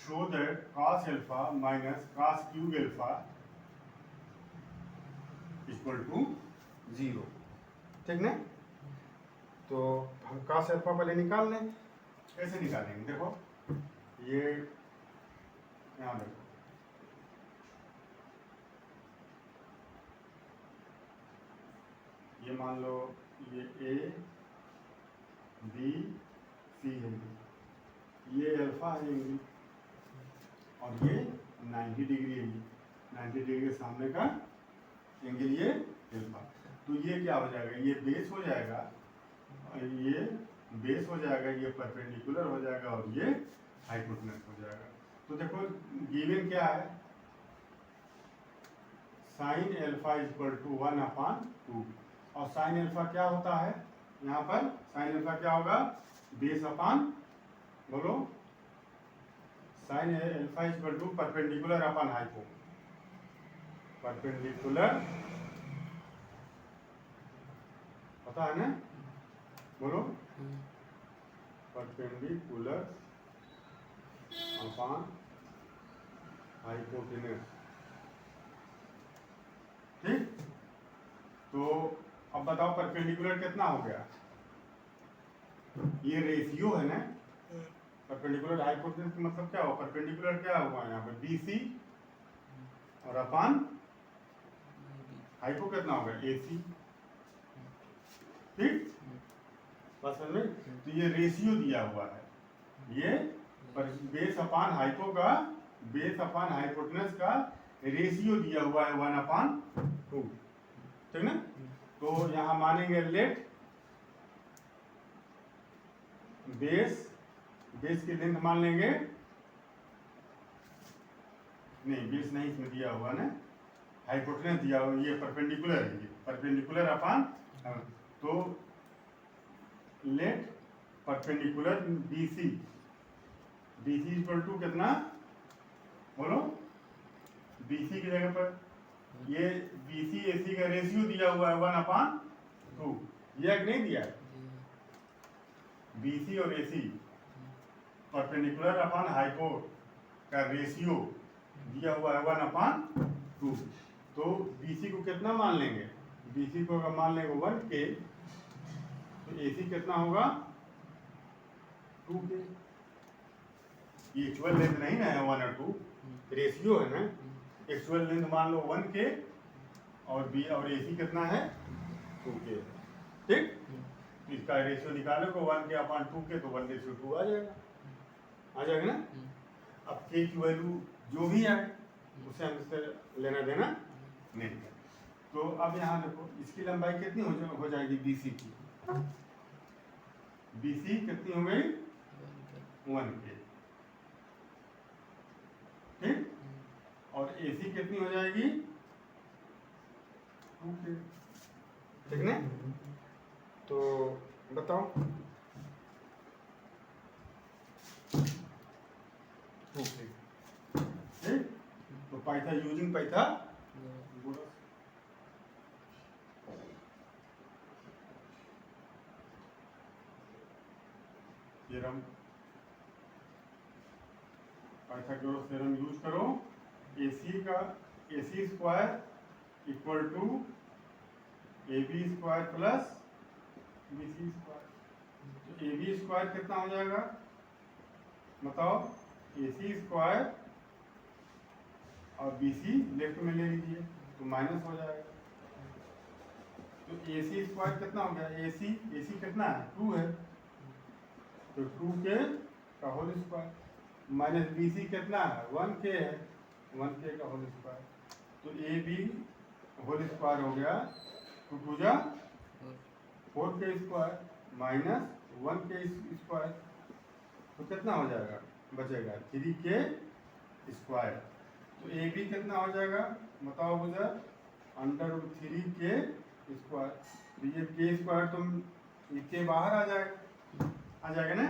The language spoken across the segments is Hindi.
show that cos alpha minus cos cube alpha equal to 0। ठीक ना? तो हम cos alpha पहले निकाल लें। कैसे निकालेंगे? देखो ये यहाँ देखो, ये मान लो ये A B C है, ये अल्फा है एंगल और ये 90 डिग्री है, 90 डिग्री के सामने का एंगल ये अल्फा। तो ये क्या हो जाएगा? ये बेस हो जाएगा और ये बेस हो जाएगा, ये परपेंडिकुलर हो जाएगा और ये हाइपोटेनस हो जाएगा। तो देखो गिवन क्या है, साइन एल्फा इक्वल टू 1/2 और साइन एल्फा क्या होता है? यहाँ पर साइन एल्फा क्या होगा? बेस अपान, बोलो, sine alpha equal to perpendicular upon hypo, perpendicular, पता है ना? बोलो, परपेंडिकुलर अपान हाइपोटेनस। ठीक, तो अब बताओ परपेंडिकुलर कितना हो गया? ये रेशियो है ना, परपेंडिकुलर हाइपोटेनस का मतलब क्या हुआ? परपेंडिकुलर क्या हुआ यहाँ पे? BC और अपान हाइपो कितना होगा? AC। ठीक, बस समझ में? तो ये रेशियो दिया हुआ है, ये बेस अपान हाइपो का, बेस अपान हाइपोटेनस का रेशियो दिया हुआ है 1/2। ठीक ना? तो यहाँ मानेंगे लेट बेस, बेस की लेंथ मान लेंगे, नहीं बेस नहीं इसमें दिया हुआ ना, हाइपोटेनस दिया हुआ, ये परपेंडिकुलर है, ये परपेंडिकुलर अपान, तो let perpendicular BC, BC equal to कितना? बोलो, BC की जगह पर ये BC AC का रेशियो दिया हुआ है 1/2, ये नहीं दिया है? BC और AC परपेंडिकुलर अपान हाइपो का रेशियो दिया हुआ है 1/2। तो BC को कितना मान लेंगे? BC को अगर मान लेंगे 1K, तो AC कितना होगा? 2K। ये एक्चुअल लेंथ नहीं ना है 1 और 2, रेशियो है ना। एक्चुअल लेंथ मान लो 1K और B और AC कितना है? 2K। ठीक, तो इसका रेशियो निकालो को 1K/2K, तो 1:2 आ जाएगा, आ जाएगा ना। अब K की वैल्यू जो भी आए उसे हम इससे लेना देना नहीं है। तो अब यहाँ देखो इसकी लंबाई कितनी हो जाएगी? BC की, BC कितनी हो गई? 1K। ठीक, और AC कितनी हो जाएगी? 2K। ठीक ना? तो बताओ 2K। ठीक, तो pytha using pytha theorem, Pythagoras theorem use करो। AC का AC square equal to AB square plus BC square. तो AB स्क्वायर कितना हो जाएगा? बताओ, AC स्क्वायर और BC लेफ्ट में ले लीजिए तो माइनस हो जाएगा। तो AC स्क्वायर कितना हो गया? AC कितना है? 2 है, तो 2K का होल स्क्वायर माइनस BC कितना है? 1K है, 1K का होल स्क्वायर। तो AB होल स्क्वायर हो गया 2 जा 4K square minus 1K square, तो कितना हो जाएगा? बचेगा 3K स्क्वायर। तो AB कितना हो जाएगा? बताओ मुझे, √3K स्क्वायर। तो ये K स्क्वायर तुम ये K बाहर आ जाएगा ना,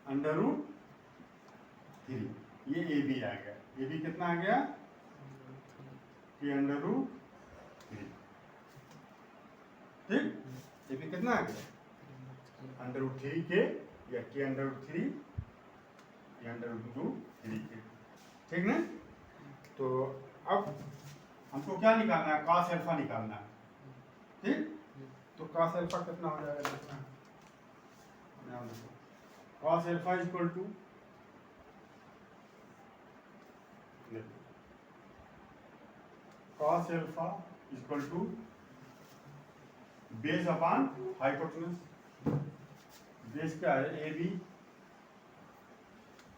√3, ये AB आ गया। AB कितना आ गया? K √3। ठीक, AB कितना आ गया? √3K या K √3 ये √2 ठीक ना। तो अब हमको क्या निकालना है, cos अल्फा निकालना है, ठीक। तो cos अल्फा कितना हो जाएगा, देखना है, cos alpha equal to, cos alpha equal to base upon hypotenuse. Base क्या है, ए बी,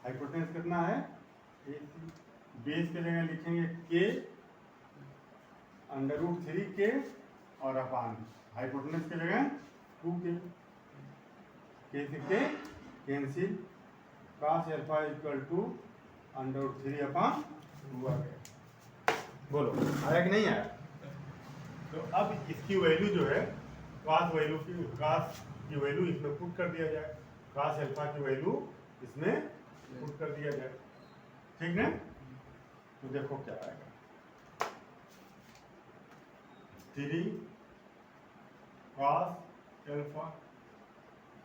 हाइपोटेन्यूज कितना है, ए सी। बेस के जगह लिखेंगे के √3 के और अपॉन हाइपोटेन्यूज के जगह 2 के से के cancel, cos alpha equal to √3 upon 2 आ गया। बोलो आया कि नहीं आया। तो अब इसकी वैल्यू जो है, cos की वैल्यू इसमें पुट कर दिया जाए, cos अल्फा की वैल्यू इसमें पुट कर दिया जाए, ठीक ना। तो देखो क्या आएगा, 3 cos alpha,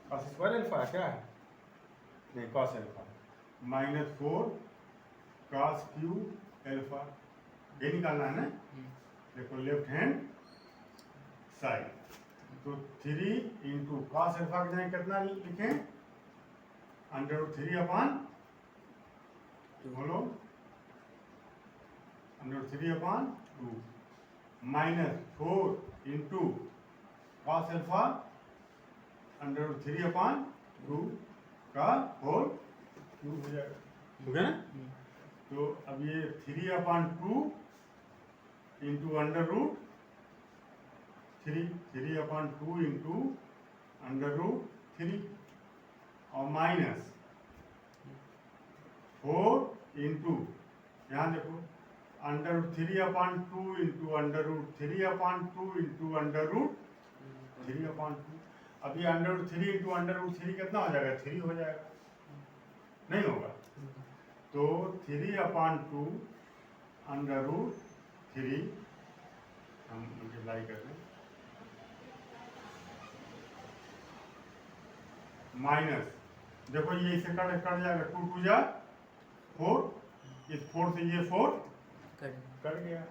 cos square alpha क्या है, नहीं cos alpha, -4 cos cube alpha, ये निकालना है ना। देखो लेफ्ट हैंड साइड, तो 3 इंटू cos अल्फा के जगह कितना लिखें, √3 अपॉन, बोलो √3 upon 2 -4 into cos alpha √3 upon 2 का होल क्यूब हो जाएगा, हो गया ना। तो अब ये 3 अपॉन 2 इंटू √3 अपॉन 2 इंटू √3 और माइनस 4 इंटू, यहाँ देखो √3 upon 2 into √3 upon 2 into √3 upon 2। अब ये √3 इंटू √3 कितना हो जाएगा, 3 हो जाएगा, नहीं होगा। तो 3 अपॉन 2 √3 हम मल्टीप्लाई कर दें, माइनस, देखो ये इसे कट जाएगा, 2 2 जा 4, इस 4 से ये 4 कट गया,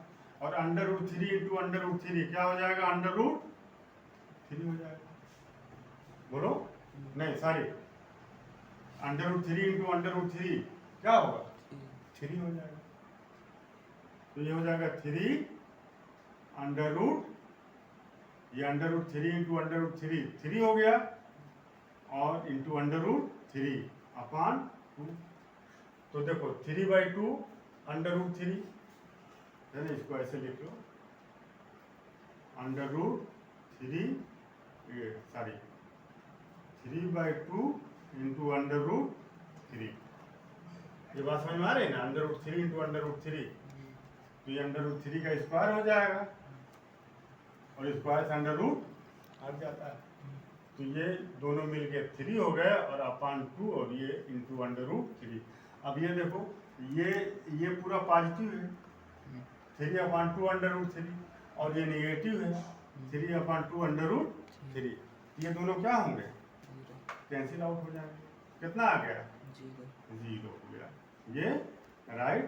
और √3 इंटू √3 क्या हो जाएगा, √3 हो जाएगा, बोलो नहीं सॉरी, √3 इंटू √3 क्या होगा, 3 हो जाएगा। तो ये हो जाएगा 3 √ ये √3 इंटू √3 3 हो गया, और इंटू √3 अपॉन 2। तो देखो 3/2 √3 है ना, इसको ऐसे लिख लो, √3 ये सॉरी 3/2 इंटू √3, ये बात समझ में आ रही है ना, √3 इंटू √3, तो ये √3 का स्क्वायर हो जाएगा, और स्क्वायर से √ हट जाता है, तो ये दोनों मिलके 3 हो गए, और अपॉन 2 और ये इंटू √3। अब ये देखो ये पूरा पॉजिटिव है, 3 अपॉन 2 √3, और ये नेगेटिव है 3 अपॉन 2 √3, ये दोनों क्या होंगे, कैंसिल आउट हो जाएंगे, कितना आ गया, 0 हो गया, ये राइट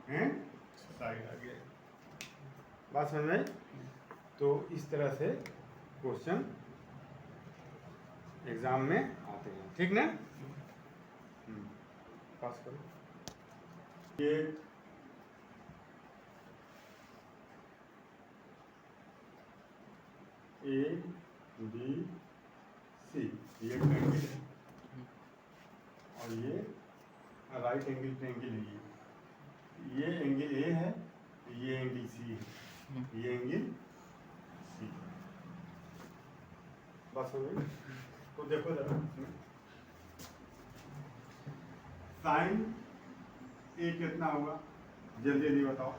हैंड साइड आ गया। बात समझ में। तो इस तरह से क्वेश्चन एग्जाम में आते हैं, ठीक ना। पास करो, ये ABC ये ट्रायंगल है, और ये राइट एंगल ट्रायंगल है, ये एंगल A है, ये एंगल C है, ये एंगल C। बस हो गई। तो देखो जरा साइन A कितना होगा, जल्दी जल्दी बताओ,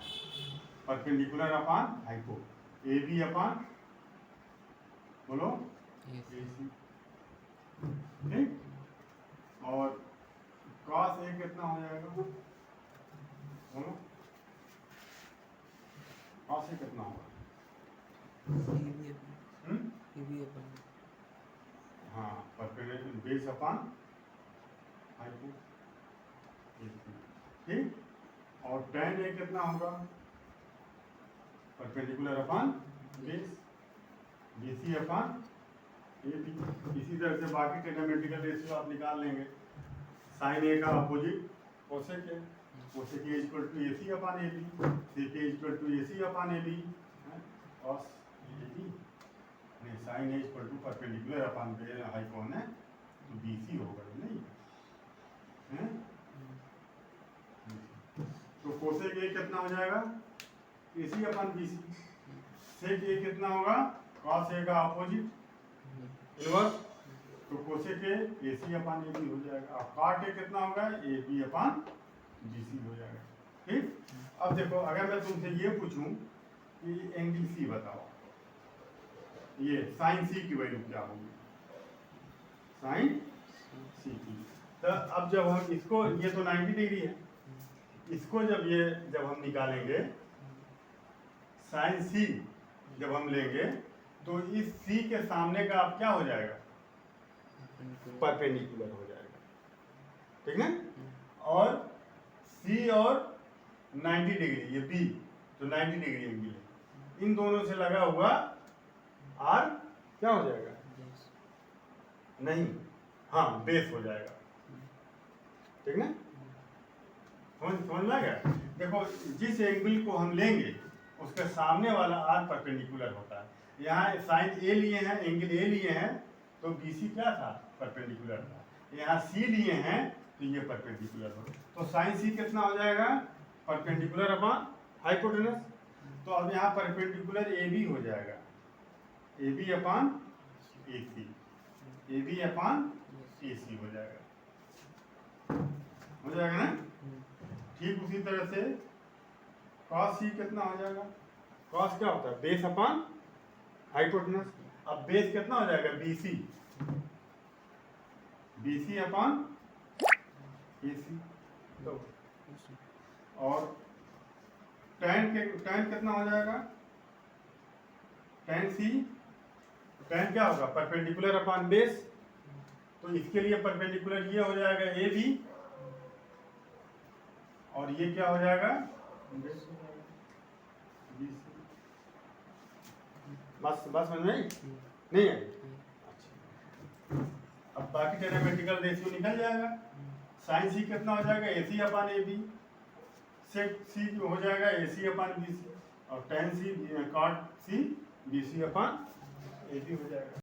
perpendicular upon hypo, AB upon, बोलो AC, ठीक। और cos A कितना हो जाएगा, बोलो cos A कितना होगा, हाँ परपेंडिकुलर बेस अपॉन हाइपो, ठीक, और tan A कितना होगा, perpendicular upon base, BC upon AB। इसी तरह से बाकी ट्रिग्नोमेट्रिकल रेशियो आप निकाल लेंगे। साइन ए का अपोजिट कोसेक है, cosec A equal to AC upon AB, sec A equal to AC upon AB, cos AB नहीं, sine A equal to perpendicular upon hi कौन है, तो BC होगा नहीं है? तो कोसेक ए कितना हो जाएगा, AC अपॉन BC, सेक ए कितना होगा, cos ए का अपोजिट इनवर्स, तो कोसेक ए AC अपॉन AB हो जाएगा। अब काट ए कितना होगा, AB अपॉन BC हो जाएगा। ठीक, अब देखो अगर मैं तुमसे ये पूछूं कि एंगल C बताओ, ये साइन C की वैल्यू क्या होगी, साइन C की, तो अब जब हम इसको, ये तो 90 डिग्री है, इसको जब हम निकालेंगे साइन C जब हम लेंगे तो इस C के सामने का आप क्या हो जाएगा, परपेंडिकुलर हो जाएगा, ठीक है। और C और 90 डिग्री, ये B तो 90 डिग्री एंगल है, इन दोनों से लगा हुआ R क्या हो जाएगा, नहीं, हाँ बेस हो जाएगा, ठीक ना, समझ में आ गया। देखो जिस एंगल को हम लेंगे उसके सामने वाला R परपेंडिकुलर होता है। यहाँ साइन A लिए हैं, एंगल A लिए हैं, तो BC क्या था, परपेंडिकुलर था। यहाँ C लिए हैं तो ये परपेंडिकुलर हो, तो साइन C कितना हो जाएगा, परपेंडिकुलर अपॉन हाइपोटेनस, तो अब यहाँ परपेंडिकुलर AB हो जाएगा, AB upon AC, AB upon AC हो जाएगा ना। ठीक उसी तरह से cos C कितना हो जाएगा, cos क्या होता है, बेस अपॉन हाइपोटेनस, अब बेस कितना हो जाएगा, BC, BC अपॉन AC, तो और tan कितना हो जाएगा, tan C, tan क्या होगा, परपेंडिकुलर अपॉन बेस, तो इसके लिए परपेंडिकुलर ये हो जाएगा AB, और ये क्या हो जाएगा, बस समझ में नहीं आई। अच्छा, अब बाकी ट्रिग्नोमेट्रिकल रेशियो निकल जाएगा। साइन C कितना हो जाएगा, AC अपॉन AB, सेक C हो जाएगा AC अपॉन BC, और tan C, cot C BC upon AB हो जाएगा।